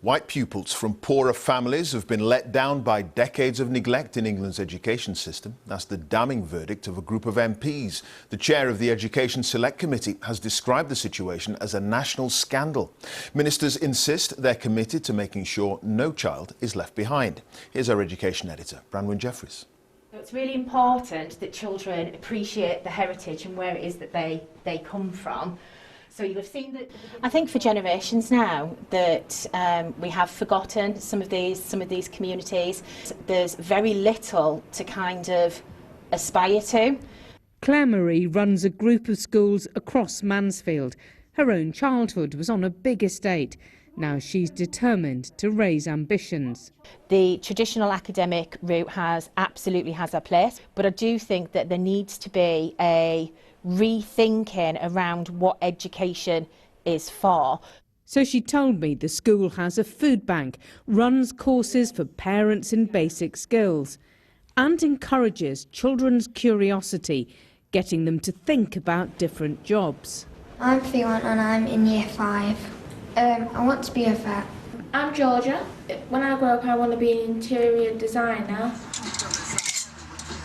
White pupils from poorer families have been let down by decades of neglect in England's education system. That's the damning verdict of a group of MPs. The chair of the Education Select Committee has described the situation as a national scandal. Ministers insist they're committed to making sure no child is left behind. Here's our education editor, Branwen Jeffries. It's really important that children appreciate the heritage and where it is that they come from. So you'll have seen that. I think for generations now that we have forgotten some of these communities. There's very little to kind of aspire to. Claire Marie runs a group of schools across Mansfield. Her own childhood was on a big estate. Now she's determined to raise ambitions. The traditional academic route absolutely has a place, but I do think that there needs to be a rethinking around what education is for. So she told me the school has a food bank, runs courses for parents in basic skills and encourages children's curiosity, getting them to think about different jobs. I'm Fiona and I'm in Year 5. I want to be a vet. I'm Georgia. When I grow up I want to be an interior designer.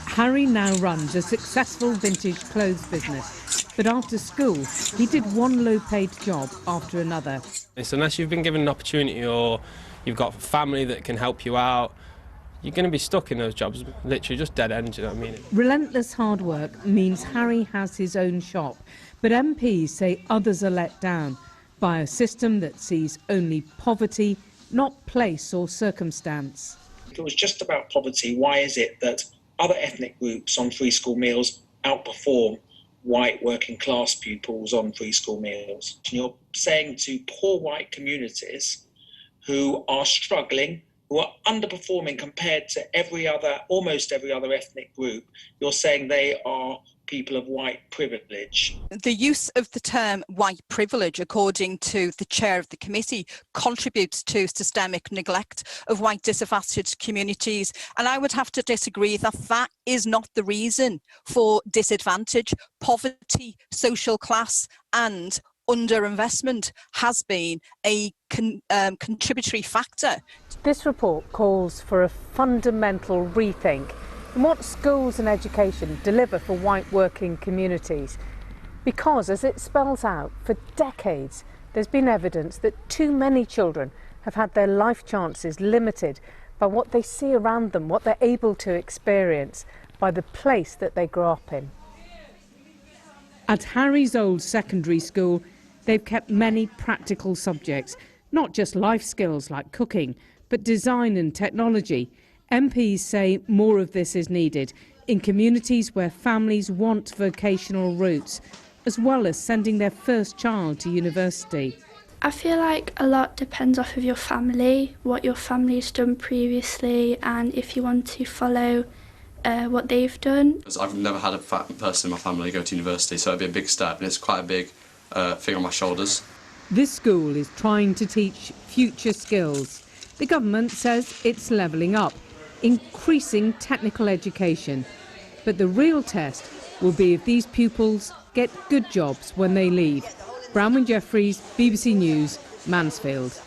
Harry now runs a successful vintage clothes business, but after school he did one low-paid job after another. So unless you've been given an opportunity or you've got family that can help you out, you're going to be stuck in those jobs, literally just dead end, you know what I mean? Relentless hard work means Harry has his own shop, but MPs say others are let down by a system that sees only poverty, not place or circumstance. If it was just about poverty, why is it that other ethnic groups on free school meals outperform white working class pupils on free school meals? And you're saying to poor white communities who are struggling, who are underperforming compared to almost every other ethnic group, you're saying they are people of white privilege. The use of the term white privilege, according to the chair of the committee, contributes to systemic neglect of white disadvantaged communities. And I would have to disagree that is not the reason for disadvantage. Poverty, social class and underinvestment has been a contributory factor. This report calls for a fundamental rethink in what schools and education deliver for white working communities. Because, as it spells out, for decades there's been evidence that too many children have had their life chances limited by what they see around them, what they're able to experience, by the place that they grow up in. At Harry's old secondary school, they've kept many practical subjects, not just life skills like cooking, but design and technology. MPs say more of this is needed in communities where families want vocational routes, as well as sending their first child to university. I feel like a lot depends off of your family, what your family's done previously, and if you want to follow what they've done. I've never had a person in my family go to university, so it'd be a big step, and it's quite a big thing on my shoulders. This school is trying to teach future skills. The government says it's levelling up, increasing technical education. But the real test will be if these pupils get good jobs when they leave. Branwen Jeffries, BBC News, Mansfield.